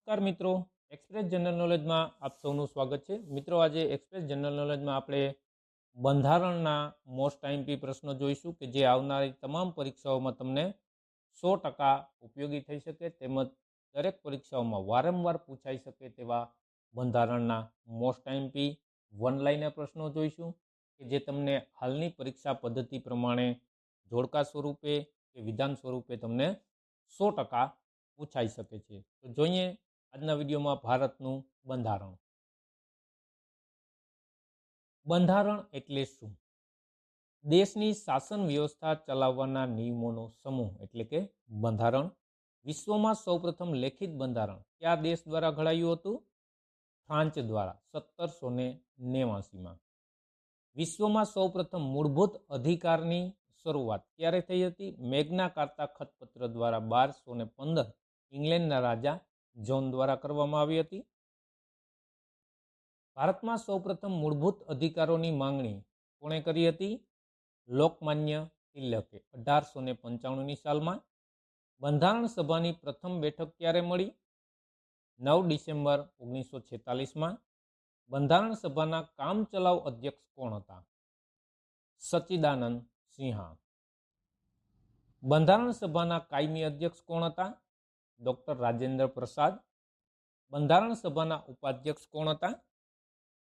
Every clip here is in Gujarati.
નમસ્કાર મિત્રો, એક્સપ્રેસ જનરલ નોલેજમાં આપ સૌનું સ્વાગત છે. મિત્રો, આજે એક્સપ્રેસ જનરલ નોલેજમાં આપણે બંધારણના મોસ્ટ આઈએમપી પ્રશ્નો જોઈશું કે જે આવનારી તમામ પરીક્ષાઓમાં તમને 100% ઉપયોગી થઈ શકે તેમજ દરેક પરીક્ષાઓમાં વારંવાર પૂછાઈ શકે તેવા બંધારણના મોસ્ટ આઈએમપી વન લાઇનર પ્રશ્નો જોઈશું કે જે તમને હાલની પરીક્ષા પદ્ધતિ પ્રમાણે જોડકા સ્વરૂપે કે વિધાન સ્વરૂપે તમને 100% પૂછાઈ શકે છે. તો જોઈએ આજના વિડીયોમાં ભારતનું બંધારણ. બંધારણ એટલે શું? દેશની શાસન વ્યવસ્થા ચલાવવાના નિયમોનો સમૂહ એટલે કે બંધારણ. વિશ્વમાં સૌપ્રથમ લેખિત બંધારણ કયા દેશ દ્વારા ઘડાયું હતું? ફ્રાન્સ દ્વારા 1789માં. વિશ્વમાં સૌપ્રથમ મૂળભૂત અધિકારની શરૂઆત ક્યારે થઈ હતી? મેગ્ના કાર્તા ખતપત્ર દ્વારા 1215 ઇંગ્લેન્ડના રાજા જોન દ્વારા કરવામાં આવી હતી. ભારતમાં સૌપ્રથમ મૂળભૂત અધિકારોની માંગણી કોણે કરી હતી? લોકમાન્ય તિલકે 1895ની સાલમાં. બંધારણ સભાની પ્રથમ બેઠક ક્યારે મળી? 9 ડિસેમ્બર 1946માં. બંધારણ સભાના કામચલાઉ અધ્યક્ષ કોણ હતા? સચ્ચિદાનંદ સિંહા. બંધારણ સભાના કાયમી અધ્યક્ષ કોણ હતા? ડોક્ટર રાજેન્દ્ર પ્રસાદ. બંધારણ સભાના ઉપાધ્યક્ષ કોણ હતા?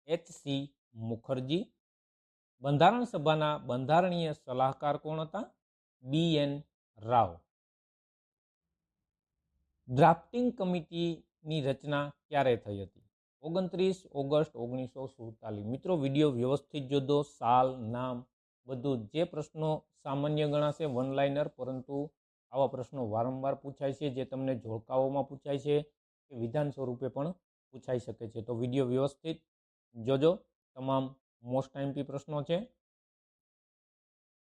એચ.સી. મુખર્જી. બંધારણ સભાના બંધારણીય સલાહકાર કોણ હતા? બી.એન. રાવ. ડ્રાફ્ટિંગ કમિટીની રચના ક્યારે થઈ હતી? 29 ઓગસ્ટ 1947. મિત્રો, વિડીયો વ્યવસ્થિત જોજો, સાલ, નામ બધું. જે પ્રશ્નો સામાન્ય ગણાશે વન લાઇનર, પરંતુ આવા પ્રશ્નો વારંવાર પૂછાય છે જે તમને જોડકાઓમાં પૂછાય છે કે વિધાન સ્વરૂપે પણ પૂછાઈ શકે છે. તો વિડીયો વ્યવસ્થિત જોજો. તમામ મોસ્ટ આઈએમપી પ્રશ્નો છે.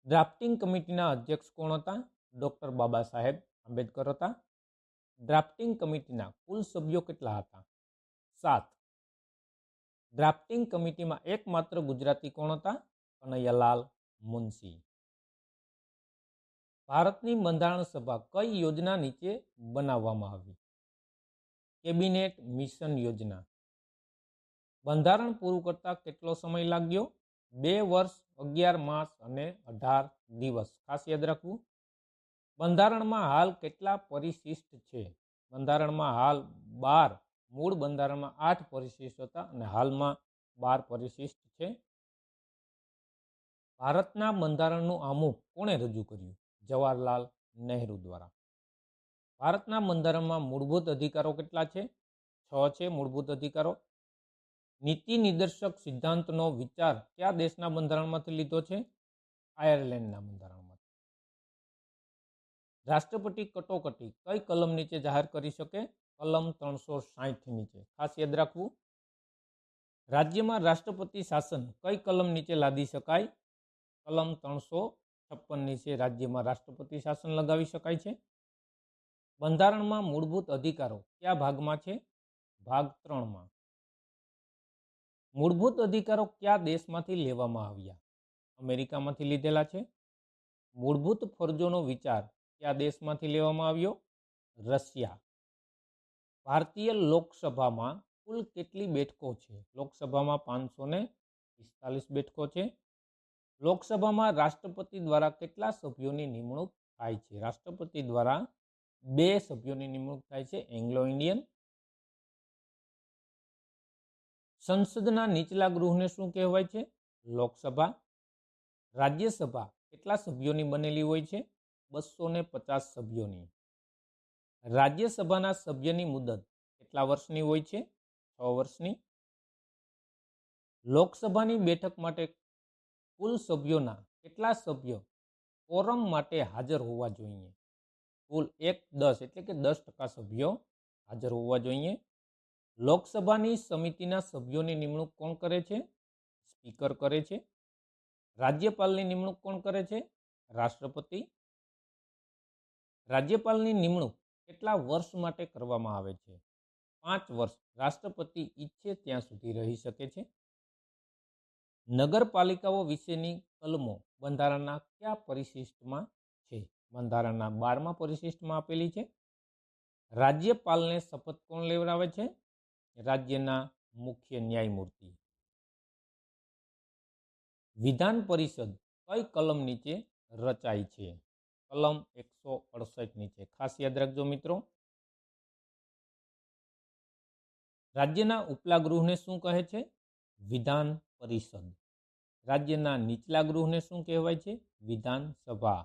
ડ્રાફ્ટિંગ કમિટીના અધ્યક્ષ કોણ હતા? ડોક્ટર બાબા સાહેબ આંબેડકર હતા. ડ્રાફ્ટિંગ કમિટીના કુલ સભ્યો કેટલા હતા? 7. ડ્રાફ્ટિંગ કમિટીમાં એકમાત્ર ગુજરાતી કોણ હતા? કનૈયાલાલ મુનશી. ભારતની બંધારણ સભા કઈ યોજના નીચે બનાવવામાં આવી? કેબિનેટ મિશન યોજના. બંધારણ પૂરું કરતા કેટલો સમય લાગ્યો? 2 વર્ષ 11 માસ અને 18 દિવસ. ખાસ યાદ રાખવું. બંધારણમાં હાલ કેટલા પરિશિષ્ટ છે? બંધારણમાં હાલ 12. મૂળ બંધારણમાં 8 પરિશિષ્ટ હતા અને હાલમાં 12 પરિશિષ્ટ છે. ભારતના બંધારણનું આમુખ કોણે રજૂ કર્યું? જવાહરલાલ નહેરુ દ્વારા. ભારતના બંધારણમાં મૂળભૂત અધિકારો કેટલા છે? 6 છે મૂળભૂત અધિકારો. નીતિ નિર્દેશક સિદ્ધાંતનો વિચાર કયા દેશના બંધારણમાંથી લીધો છે? આયર્લેન્ડના બંધારણમાંથી. રાષ્ટ્રપતિ કટોકટી કઈ કલમ નીચે જાહેર કરી શકે? કલમ 360 નીચે. ખાસ યાદ રાખવું. રાજ્યમાં રાષ્ટ્રપતિ શાસન કઈ કલમ નીચે લાદી શકાય? કલમ 356 નીચે રાજ્યમાં રાષ્ટ્રપતિ શાસન લગાવી શકાય છે. બંધારણમાં મૂળભૂત અધિકારો કયા ભાગમાં છે? ભાગ 3માં. મૂળભૂત અધિકારો કયા દેશમાંથી લેવામાં આવ્યા? અમેરિકામાંથી લીધેલા છે. મૂળભૂત ફરજોનો વિચાર કયા દેશમાંથી લેવામાં આવ્યો? રશિયા. ભારતીય લોકસભામાં કુલ કેટલી બેઠકો છે? લોકસભામાં 545 બેઠકો છે. લોકસભામાં રાષ્ટ્રપતિ દ્વારા કેટલા સભ્યોની નિમણૂક થાય છે? રાષ્ટ્રપતિ દ્વારા 2 સભ્યોની નિમણૂક થાય છે. Anglo Indian. સંસદના નીચલા ગૃહને શું કહેવાય છે? લોકસભા. રાજ્યસભા કેટલા સભ્યોની બનેલી હોય છે? 250 સભ્યોની. રાજ્યસભાના સભ્યની મુદત કેટલા વર્ષની હોય છે? 6 વર્ષની. લોકસભાની બેઠક માટે કુલ સભ્યોના કેટલા સભ્યો કોરમ માટે હાજર હોવા જોઈએ? કુલ 1/10 એટલે કે 10% સભ્યો હાજર હોવા જોઈએ. લોકસભાની સમિતિના સભ્યોની નિમણૂક કોણ કરે છે? સ્પીકર કરે છે. રાજ્યપાલની નિમણૂક કોણ કરે છે? રાષ્ટ્રપતિ. રાજ્યપાલની નિમણૂક કેટલા વર્ષ માટે કરવામાં આવે છે? 5 વર્ષ. રાષ્ટ્રપતિ ઈચ્છે ત્યાં સુધી રહી શકે છે. નગરપાલિકાઓ વિશેની કલમો બંધારણના કયા પરિશિષ્ટમાં છે? બંધારણના 12મા પરિશિષ્ટમાં આપેલી છે. રાજ્યપાલને શપથ કોણ લેવડાવે છે? રાજ્યના મુખ્ય ન્યાયમૂર્તિ. વિધાન પરિષદ કઈ કલમ નીચે રચાય છે? કલમ 168 નીચે. ખાસ યાદ રાખજો મિત્રો. રાજ્યના ઉપલા ગૃહને શું કહે છે? વિધાન પરિષદ. રાજ્યના નીચલા ગૃહને શું કહેવાય છે? વિધાનસભા.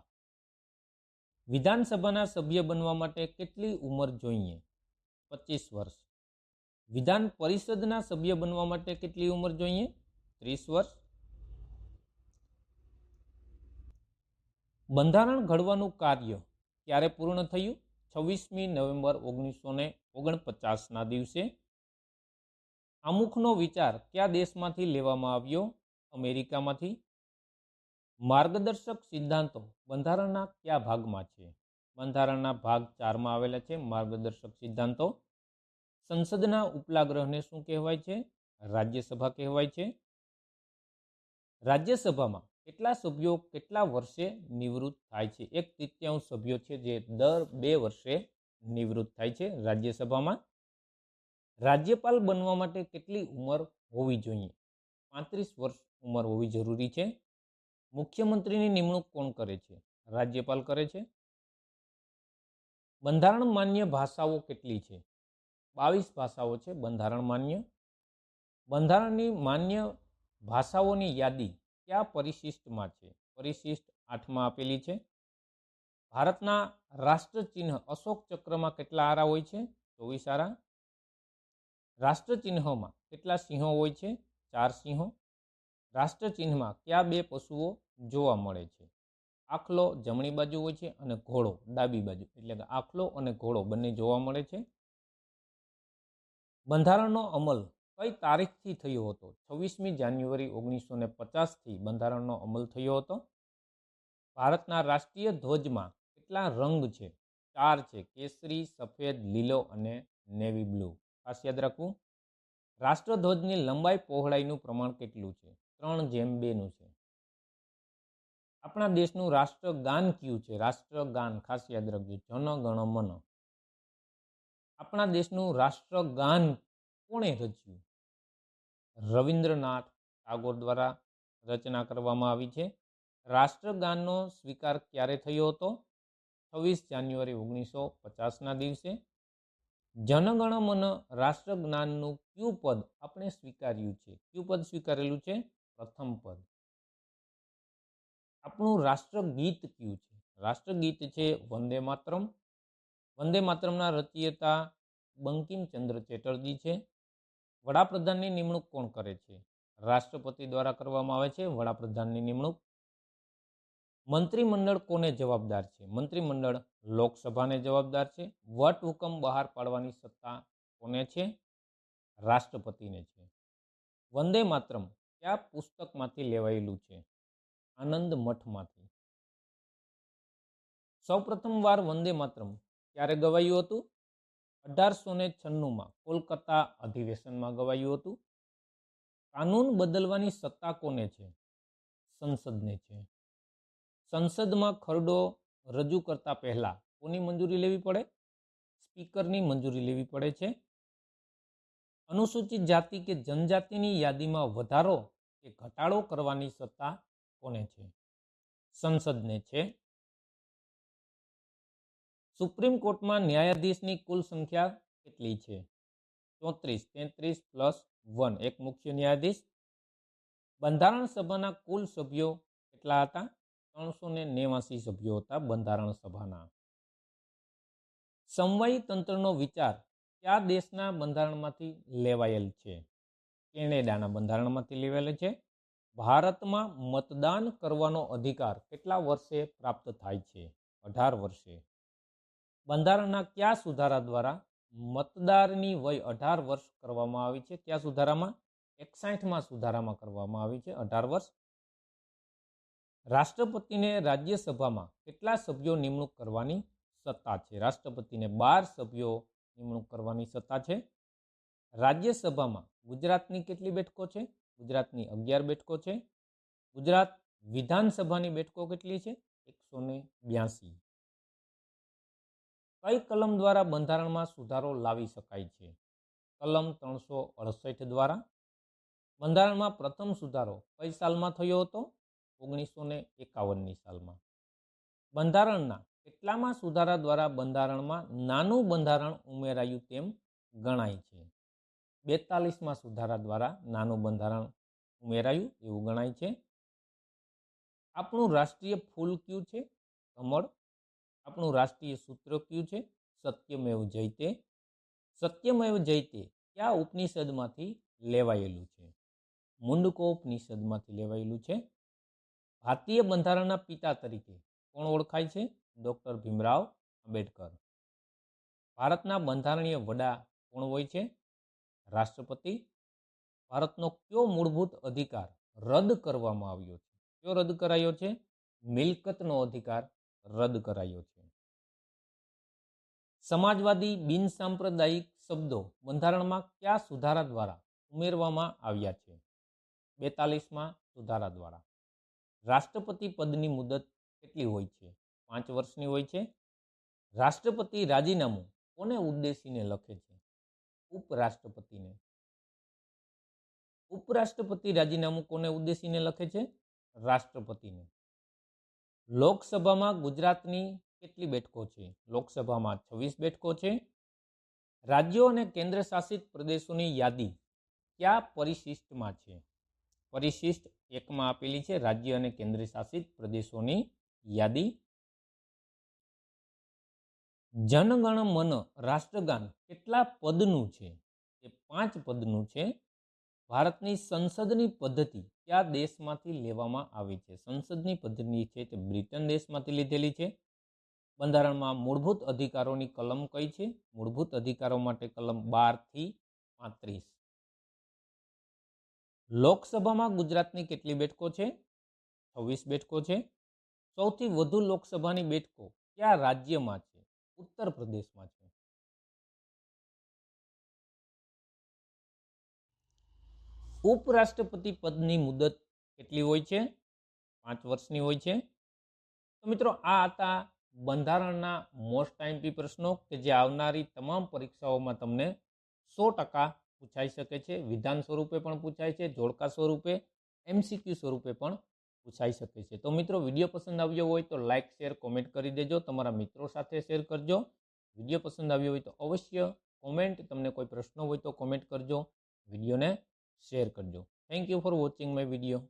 વિધાનસભાના સભ્ય બનવા માટે કેટલી ઉંમર જોઈએ? 25 વર્ષ. વિધાન પરિષદના સભ્ય બનવા માટે કેટલી ઉંમર જોઈએ? 30 વર્ષ. બંધારણ ઘડવાનું કાર્ય ક્યારે પૂર્ણ થયું? 26મી નવેમ્બર 1949ના દિવસે. આમુખનો વિચાર કયા દેશમાંથી લેવામાં આવ્યો? અમેરિકામાંથી. માર્ગદર્શક સિદ્ધાંતો બંધારણના કયા ભાગમાં છે? બંધારણના ભાગ 4માં આવેલા છે માર્ગદર્શક સિદ્ધાંતો. સંસદના ઉપલા ગ્રહને શું કહેવાય છે? રાજ્યસભા કહેવાય છે. રાજ્યસભામાં કેટલા સભ્યો કેટલા વર્ષે નિવૃત્ત થાય છે? 1/3 સભ્યો છે જે દર 2 વર્ષે નિવૃત્ત થાય છે રાજ્યસભામાં. રાજ્યપાલ બનવા માટે કેટલી ઉંમર હોવી જોઈએ? 35 વર્ષ ઉંમર હોવી જરૂરી છે. મુખ્યમંત્રીની નિમણૂક કોણ કરે છે? રાજ્યપાલ કરે છે. બંધારણ માન્ય ભાષાઓ કેટલી છે? 22 ભાષાઓ છે બંધારણ માન્ય. બંધારણની માન્ય ભાષાઓની યાદી કયા પરિશિષ્ટમાં છે? પરિશિષ્ટ 8માં આપેલી છે. ભારતના રાષ્ટ્રચિહ્ન અશોક ચક્રમાં કેટલા આરા હોય છે? 24 આરા. રાષ્ટ્રચિહ્નમાં કેટલા સિંહો હોય છે? 4 સિંહો. રાષ્ટ્રચિહ્નમાં કયા બે પશુઓ જોવા મળે છે? આખલો જમણી બાજુ હોય છે અને ઘોડો ડાબી બાજુ, એટલે કે આખલો અને ઘોડો બંને જોવા મળે છે. બંધારણનો અમલ કઈ તારીખથી થયો હતો? 26મી જાન્યુઆરી 1950થી બંધારણનો અમલ થયો હતો. ભારતના રાષ્ટ્રીય ધ્વજમાં કેટલા રંગ છે? 4 છે. કેસરી, સફેદ, લીલો અને નેવી બ્લુ. ખાસ યાદ રાખવું. રાષ્ટ્રધ્વજની લંબાઈ પહોળાઈનું પ્રમાણ કેટલું છે? 3:2 છે. આપણા દેશનું રાષ્ટ્રગાન કયું છે? રાષ્ટ્રગાન ખાસ યાદ રાખજો, જન ગણ મન. આપણા દેશનું રાષ્ટ્રગાન કોણે રચ્યું? રવિન્દ્રનાથ ટાગોર દ્વારા રચના કરવામાં આવી છે. રાષ્ટ્રગાનનો સ્વીકાર ક્યારે થયો હતો? 26 જાન્યુઆરી 1950ના દિવસે. જનગણ મન રાષ્ટ્રગાનનું કયું પદ આપણે સ્વીકાર્યું છે? કયું પદ સ્વીકારેલું છે? પ્રથમ પદ. આપણું રાષ્ટ્રગીત કયું છે? રાષ્ટ્રગીત છે વંદે માતરમ. વંદે માતરમના રચયિતા બંકિમચંદ્ર ચેટર્જી છે. વડાપ્રધાનની નિમણૂક કોણ કરે છે? રાષ્ટ્રપતિ દ્વારા કરવામાં આવે છે વડાપ્રધાનની નિમણૂક. મંત્રીમંડળ કોને જવાબદાર છે? મંત્રીમંડળ લોકસભાને જવાબદાર છે. વટહુકમ બહાર પાડવાની સત્તા કોને છે? રાષ્ટ્રપતિને છે. વંદે માતરમ કયા પુસ્તકમાંથી લેવાયેલું છે? આનંદ મઠમાંથી. સૌપ્રથમ વાર વંદે માતરમ ક્યારે ગવાયું હતું? 1896માં કોલકાતા અધિવેશનમાં ગવાયું હતું. કાનૂન બદલવાની સત્તા કોને છે? સંસદને છે. સંસદમાં ખરડો રજૂ કરતા પહેલા કોની મંજૂરી લેવી પડે? સ્પીકરની મંજૂરી લેવી પડે છે. અનુસૂચિત જાતિ કે જનજાતિની યાદીમાં વધારો કે ઘટાડો કરવાની સત્તા કોને છે? સંસદને છે. સુપ્રીમ કોર્ટમાં ન્યાયાધીશની કુલ સંખ્યા કેટલી છે? 34. 33 + 1 એક મુખ્ય ન્યાયાધીશ. બંધારણ સભાના કુલ સભ્યો કેટલા હતા? 389 સભ્યો હતા બંધારણ સભાના. સમવાયી તંત્રનો વિચાર કયા દેશના બંધારણમાંથી લેવાયેલ છે? કેનેડાના બંધારણમાંથી લેવાયેલ છે. ભારતમાં મતદાન કરવાનો અધિકાર કેટલા વર્ષે પ્રાપ્ત થાય છે? 18 વર્ષે. બંધારણના કયા સુધારા દ્વારા મતદારની વય 18 વર્ષ કરવામાં આવી છે? કયા સુધારામાં? 61માં સુધારામાં કરવામાં આવી છે 18 વર્ષ. રાષ્ટ્રપતિને રાજ્યસભામાં કેટલા સભ્યો નિમણૂક કરવાની સત્તા છે? રાષ્ટ્રપતિને 12 સભ્યો નિમણૂક કરવાની સત્તા છે. રાજ્યસભામાં ગુજરાતની કેટલી બેઠકો છે? ગુજરાતની 11 બેઠકો છે. ગુજરાત વિધાનસભાની બેઠકો કેટલી છે? 182. કઈ કલમ દ્વારા બંધારણમાં સુધારો લાવી શકાય છે? કલમ 368 દ્વારા. બંધારણમાં પ્રથમ સુધારો કઈ સાલમાં થયો હતો? 1951ની સાલમાં. બંધારણના કેટલામાં સુધારા દ્વારા બંધારણમાં નાનું બંધારણ ઉમેરાયું તેમ ગણાય છે? 42માં સુધારા દ્વારા નાનું બંધારણ ઉમેરાયું એવું ગણાય છે. આપણું રાષ્ટ્રીય ફૂલ કયું છે? કમળ. આપણું રાષ્ટ્રીય સૂત્ર કયું છે? સત્યમેવ જયતે. સત્યમેવ જયતે કયા ઉપનિષદમાંથી લેવાયેલું છે? મુંડકો ઉપનિષદમાંથી લેવાયેલું છે. ભારતીય બંધારણના પિતા તરીકે કોણ ઓળખાય છે? ડૉક્ટર ભીમરાવ આંબેડકર. ભારતના બંધારણીય વડા કોણ હોય છે? રાષ્ટ્રપતિ. ભારતનો કયો મૂળભૂત અધિકાર રદ કરવામાં આવ્યો છે? કયો રદ કરાયો છે? મિલકતનો અધિકાર રદ કરાયો છે. સમાજવાદી બિનસાંપ્રદાયિક શબ્દો બંધારણમાં કયા સુધારા દ્વારા ઉમેરવામાં આવ્યા છે? 42માં સુધારા દ્વારા. રાષ્ટ્રપતિ પદની મુદત કેટલી હોય છે? 5 વર્ષની હોય છે. રાષ્ટ્રપતિ રાજીનામું કોને ઉદ્દેશીને લખે છે? ઉપરાષ્ટ્રપતિને. ઉપરાષ્ટ્રપતિ રાજીનામું કોને ઉદ્દેશીને લખે છે? રાષ્ટ્રપતિને. લોકસભામાં ગુજરાતની કેટલી બેઠકો છે? લોકસભામાં 26 બેઠકો છે. રાજ્યો અને કેન્દ્ર શાસિત પ્રદેશોની યાદી કયા પરિશિષ્ટમાં છે? પરિશિષ્ટ 1માં આપેલી છે રાજ્ય અને કેન્દ્ર શાસિત પ્રદેશોની યાદી. જનગણ મન રાષ્ટ્રગાન કેટલા પદનું છે? એ 5 પદનું છે. ભારતની સંસદની પદ્ધતિ કયા દેશમાંથી લેવામાં આવી છે? સંસદની પદ્ધતિ છે તે બ્રિટન દેશમાંથી લીધેલી છે. બંધારણમાં મૂળભૂત અધિકારોની કલમ કઈ છે? મૂળભૂત અધિકારો માટે કલમ 12 થી 35. લોકસભામાં ગુજરાતની કેટલી બેઠકો છે? 26 બેઠકો છે. સૌથી વધુ લોકસભાની બેઠકો કયા રાજ્યમાં છે? ઉત્તર પ્રદેશમાં છે. ઉપરાષ્ટ્રપતિ પદની મુદત કેટલી હોય છે? 5 વર્ષની હોય છે. તો મિત્રો આ હતા બંધારણના મોસ્ટ આઈએમપી પ્રશ્નો કે જે આવનારી તમામ પરીક્ષાઓમાં તમને 100% પૂછાઈ શકે છે. વિધાન સ્વરૂપે પણ પૂછાય છે, જોડકા સ્વરૂપે, MCQ સ્વરૂપે પણ પૂછાઈ શકે છે. તો મિત્રો વિડીયો પસંદ આવ્યો હોય તો લાઇક, શેર, કોમેન્ટ કરી દેજો. તમારા મિત્રો સાથે શેર કરજો. વિડીયો પસંદ આવ્યો હોય તો અવશ્ય કોમેન્ટ, તમને કોઈ પ્રશ્ન હોય તો કોમેન્ટ કરજો. વિડીયોને શેર કરજો. Thank you for watching my video.